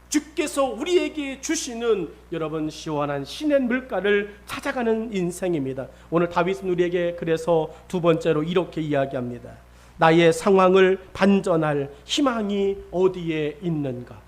A: 주께서 우리에게 주시는 여러분 시원한 시냇 물가를 찾아가는 인생입니다. 오늘 다윗은 우리에게 그래서 두 번째로 이렇게 이야기합니다. 나의 상황을 반전할 희망이 어디에 있는가?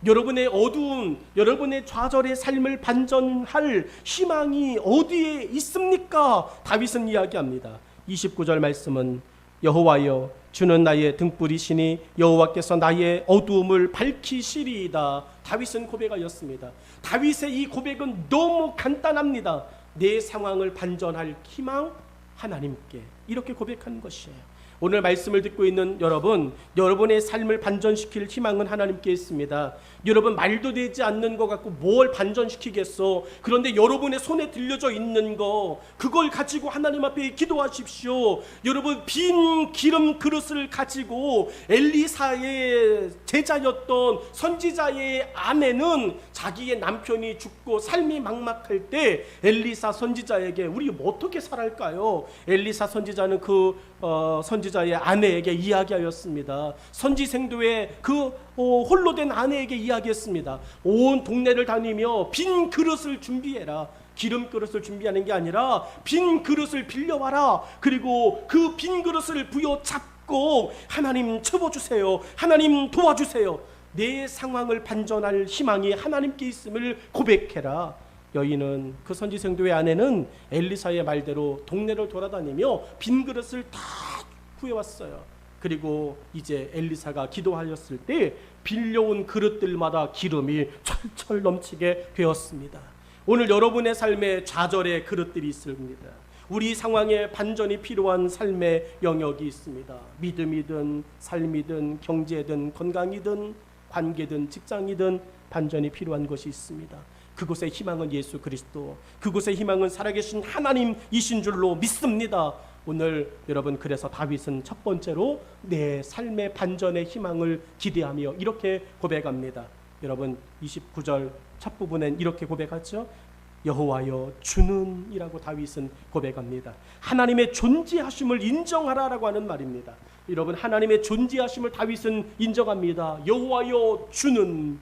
A: 여러분의 어두운, 여러분의 좌절의 삶을 반전할 희망이 어디에 있습니까? 다윗은 이야기합니다. 29절 말씀은 여호와여 주는 나의 등불이시니 여호와께서 나의 어두움을 밝히시리이다. 다윗은 고백하였습니다. 다윗의 이 고백은 너무 간단합니다. 내 상황을 반전할 희망 하나님께, 이렇게 고백하는 것이에요. 오늘 말씀을 듣고 있는 여러분, 여러분의 삶을 반전시킬 희망은 하나님께 있습니다. 여러분 말도 되지 않는 것 같고 뭘 반전시키겠어. 그런데 여러분의 손에 들려져 있는 거, 그걸 가지고 하나님 앞에 기도하십시오. 여러분 빈 기름 그릇을 가지고 엘리사의 제자였던 선지자의 아내는 자기의 남편이 죽고 삶이 막막할 때 엘리사 선지자에게 우리 어떻게 살아갈까요? 엘리사 선지자는 그 선지자의 아내에게 이야기하였습니다. 선지생도의 그 홀로 된 아내에게 이야기했습니다. 온 동네를 다니며 빈 그릇을 준비해라. 기름 그릇을 준비하는 게 아니라 빈 그릇을 빌려와라. 그리고 그 빈 그릇을 부여잡고 하나님 채워주세요. 하나님 도와주세요. 내 상황을 반전할 희망이 하나님께 있음을 고백해라. 여인은, 그 선지생도의 아내는 엘리사의 말대로 동네를 돌아다니며 빈 그릇을 다 구해왔어요. 그리고 이제 엘리사가 기도하였을 때 빌려온 그릇들마다 기름이 철철 넘치게 되었습니다. 오늘 여러분의 삶에 좌절의 그릇들이 있습니다. 우리 상황에 반전이 필요한 삶의 영역이 있습니다. 믿음이든 삶이든 경제든 건강이든 관계든 직장이든 반전이 필요한 것이 있습니다. 그곳의 희망은 예수 그리스도, 그곳의 희망은 살아계신 하나님이신 줄로 믿습니다. 오늘 여러분, 그래서 다윗은 첫 번째로 내 삶의 반전의 희망을 기대하며 이렇게 고백합니다. 여러분 29절 첫 부분엔 이렇게 고백하죠. 여호와여 주는 이라고 다윗은 고백합니다. 하나님의 존재하심을 인정하라라고 하는 말입니다. 여러분 하나님의 존재하심을 다윗은 인정합니다. 여호와여 주는.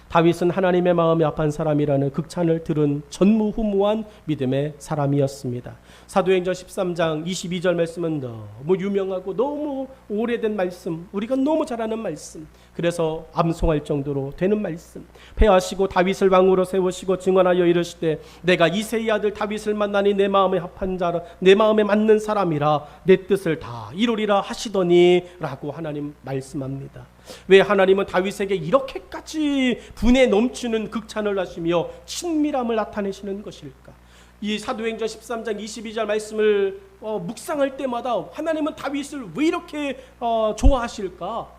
A: 다윗은 하나님의 마음에 합한 사람이라는 극찬을 들은 전무후무한 믿음의 사람이었습니다. 사도행전 13장 22절 말씀은 너무 유명하고 너무 오래된 말씀, 우리가 너무 잘 아는 말씀, 그래서 암송할 정도로 되는 말씀. 패하시고 다윗을 왕으로 세우시고 증언하여 이르시되 내가 이새의 아들 다윗을 만나니 내 마음에 합한 자라, 내 마음에 맞는 사람이라 내 뜻을 다 이루리라 하시더니 라고 하나님 말씀합니다. 왜 하나님은 다윗에게 이렇게까지 분에 넘치는 극찬을 하시며 친밀함을 나타내시는 것일까? 이 사도행전 13장 22절 말씀을 묵상할 때마다 하나님은 다윗을 왜 이렇게 좋아하실까?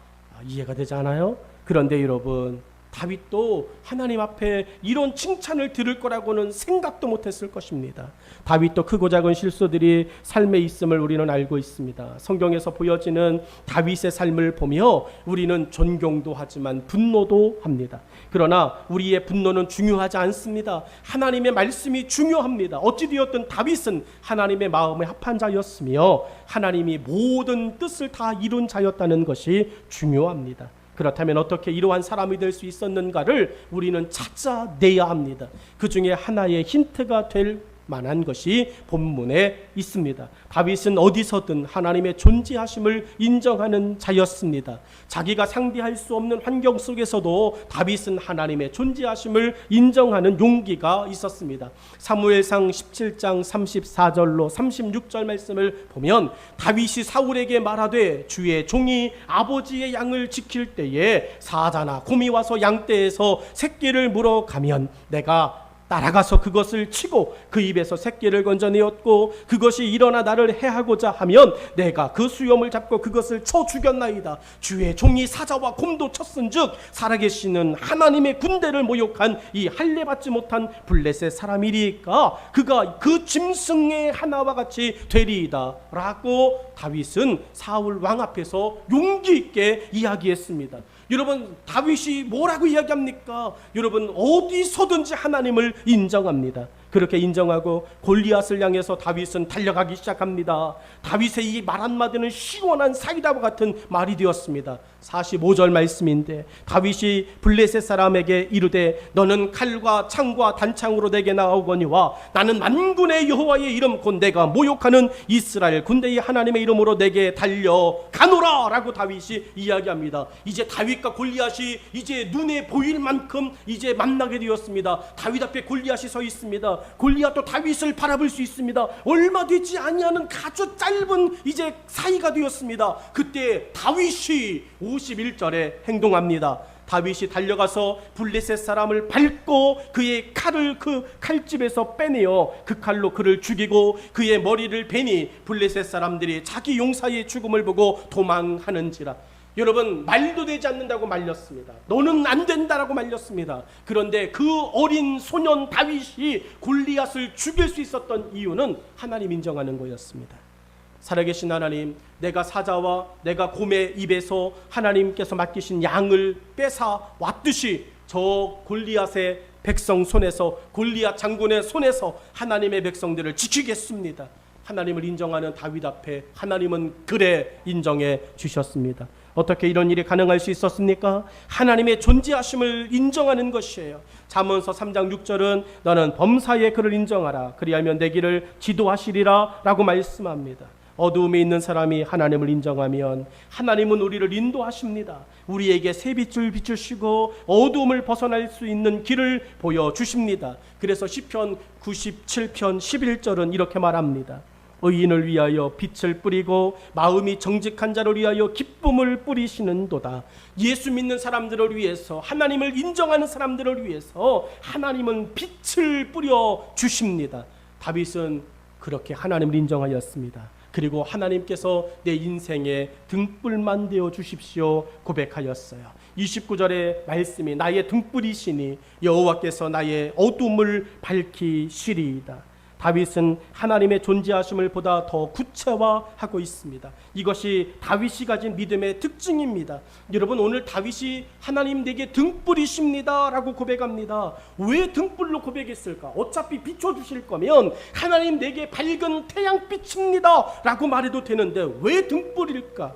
A: 이해가 되지 않아요? 그런데 여러분, 다윗도 하나님 앞에 이런 칭찬을 들을 거라고는 생각도 못했을 것입니다. 다윗도 크고 작은 실수들이 삶에 있음을 우리는 알고 있습니다. 성경에서 보여지는 다윗의 삶을 보며 우리는 존경도 하지만 분노도 합니다. 그러나 우리의 분노는 중요하지 않습니다. 하나님의 말씀이 중요합니다. 어찌되었든 다윗은 하나님의 마음에 합한 자였으며 하나님이 모든 뜻을 다 이룬 자였다는 것이 중요합니다. 그렇다면 어떻게 이러한 사람이 될 수 있었는가를 우리는 찾아내야 합니다. 그 중에 하나의 힌트가 될 만한 것이 본문에 있습니다. 다윗은 어디서든 하나님의 존재하심을 인정하는 자였습니다. 자기가 상대할 수 없는 환경 속에서도 다윗은 하나님의 존재하심을 인정하는 용기가 있었습니다. 사무엘상 17장 34절로 36절 말씀을 보면 다윗이 사울에게 말하되 주의 종이 아버지의 양을 지킬 때에 사자나 곰이 와서 양떼에서 새끼를 물어가면 내가 따라가서 그것을 치고 그 입에서 새끼를 건져내었고 그것이 일어나 나를 해하고자 하면 내가 그 수염을 잡고 그것을 쳐 죽였나이다. 주의 종이 사자와 곰도 쳤은즉 살아계시는 하나님의 군대를 모욕한 이 할례받지 못한 블레셋 사람이리까 그가 그 짐승의 하나와 같이 되리이다 라고 다윗은 사울 왕 앞에서 용기 있게 이야기했습니다. 여러분, 다윗이 뭐라고 이야기합니까? 여러분, 어디서든지 하나님을 인정합니다. 그렇게 인정하고 골리앗을 향해서 다윗은 달려가기 시작합니다. 다윗의 이 말 한마디는 시원한 사이다와 같은 말이 되었습니다. 45절 말씀인데 다윗이 블레셋 사람에게 이르되 너는 칼과 창과 단창으로 내게 나오거니와 나는 만군의 여호와의 이름 곧 내가 모욕하는 이스라엘 군대의 하나님의 이름으로 내게 달려가노라 라고 다윗이 이야기합니다. 이제 다윗과 골리앗이 이제 눈에 보일 만큼 이제 만나게 되었습니다. 다윗 앞에 골리앗이 서 있습니다. 골리앗도 다윗을 바라볼 수 있습니다. 얼마 되지 아니하는 아주 짧은 이제 사이가 되었습니다. 그때 다윗이 51절에 행동합니다. 다윗이 달려가서 블레셋 사람을 밟고 그의 칼을 그 칼집에서 빼내어 그 칼로 그를 죽이고 그의 머리를 베니 블레셋 사람들이 자기 용사의 죽음을 보고 도망하는지라. 여러분, 말도 되지 않는다고 말렸습니다. 너는 안 된다라고 말렸습니다. 그런데 그 어린 소년 다윗이 골리앗을 죽일 수 있었던 이유는 하나님 인정하는 거였습니다. 살아계신 하나님, 내가 사자와 내가 곰의 입에서 하나님께서 맡기신 양을 뺏어 왔듯이 저 골리앗의 백성 손에서, 골리앗 장군의 손에서 하나님의 백성들을 지키겠습니다. 하나님을 인정하는 다윗 앞에 하나님은 그래 인정해 주셨습니다. 어떻게 이런 일이 가능할 수 있었습니까? 하나님의 존재하심을 인정하는 것이에요. 잠언서 3장 6절은 너는 범사에 그를 인정하라 그리하면 내 길을 지도하시리라 라고 말씀합니다. 어두움에 있는 사람이 하나님을 인정하면 하나님은 우리를 인도하십니다. 우리에게 새빛을 비추시고 어두움을 벗어날 수 있는 길을 보여주십니다. 그래서 시편 97편 11절은 이렇게 말합니다. 의인을 위하여 빛을 뿌리고 마음이 정직한 자를 위하여 기쁨을 뿌리시는도다. 예수 믿는 사람들을 위해서, 하나님을 인정하는 사람들을 위해서 하나님은 빛을 뿌려 주십니다. 다윗은 그렇게 하나님을 인정하였습니다. 그리고 하나님께서 내 인생의 등불만 되어 주십시오 고백하였어요. 29절의 말씀이 나의 등불이시니 여호와께서 나의 어둠을 밝히시리이다. 다윗은 하나님의 존재하심을 보다 더 구체화하고 있습니다. 이것이 다윗이 가진 믿음의 특징입니다. 여러분, 오늘 다윗이 하나님 내게 등불이십니다 라고 고백합니다. 왜 등불로 고백했을까? 어차피 비춰주실 거면 하나님 내게 밝은 태양빛입니다 라고 말해도 되는데 왜 등불일까?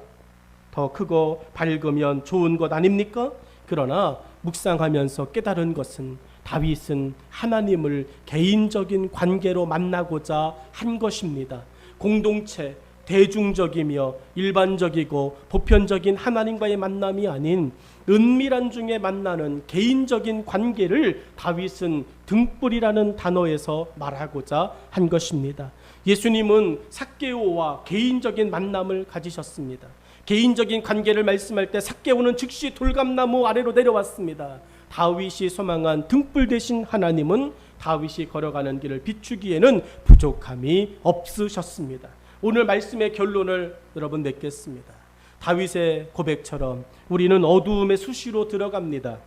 A: 더 크고 밝으면 좋은 것 아닙니까? 그러나 묵상하면서 깨달은 것은 다윗은 하나님을 개인적인 관계로 만나고자 한 것입니다. 공동체, 대중적이며 일반적이고 보편적인 하나님과의 만남이 아닌 은밀한 중에 만나는 개인적인 관계를 다윗은 등불이라는 단어에서 말하고자 한 것입니다. 예수님은 삭개오와 개인적인 만남을 가지셨습니다. 개인적인 관계를 말씀할 때 삭개오는 즉시 돌감나무 아래로 내려왔습니다. 다윗이 소망한 등불 되신 하나님은 다윗이 걸어가는 길을 비추기에는 부족함이 없으셨습니다. 오늘 말씀의 결론을 여러분 맺겠습니다. 다윗의 고백처럼 우리는 어두움의 수시로 들어갑니다.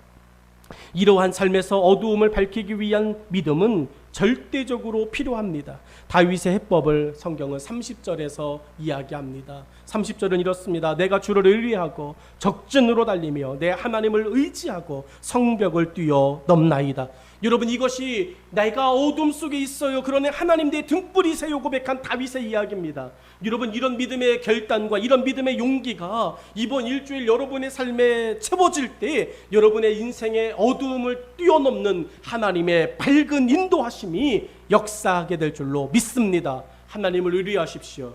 A: 이러한 삶에서 어두움을 밝히기 위한 믿음은 절대적으로 필요합니다. 다윗의 해법을 성경은 30절에서 이야기합니다. 30절은 이렇습니다. 내가 주를 의뢰하고 적진으로 달리며 내 하나님을 의지하고 성벽을 뛰어넘나이다. 여러분, 이것이 내가 어둠 속에 있어요, 그러니 하나님 내 등불이세요 고백한 다윗의 이야기입니다. 여러분, 이런 믿음의 결단과 이런 믿음의 용기가 이번 일주일 여러분의 삶에 채워질 때 여러분의 인생의 어두움을 뛰어넘는 하나님의 밝은 인도하심이 역사하게 될 줄로 믿습니다. 하나님을 의뢰하십시오.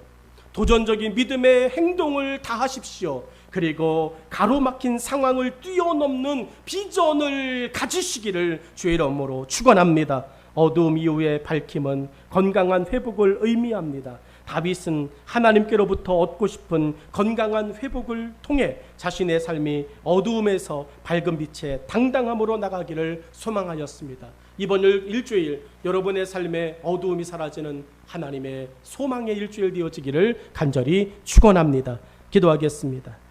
A: 도전적인 믿음의 행동을 다하십시오. 그리고 가로막힌 상황을 뛰어넘는 비전을 가지시기를 주의 이름으로 축원합니다. 어두움 이후의 밝힘은 건강한 회복을 의미합니다. 다윗은 하나님께로부터 얻고 싶은 건강한 회복을 통해 자신의 삶이 어두움에서 밝은 빛에 당당함으로 나가기를 소망하였습니다. 이번 일주일 여러분의 삶에 어두움이 사라지는 하나님의 소망의 일주일 되어지기를 간절히 축원합니다. 기도하겠습니다.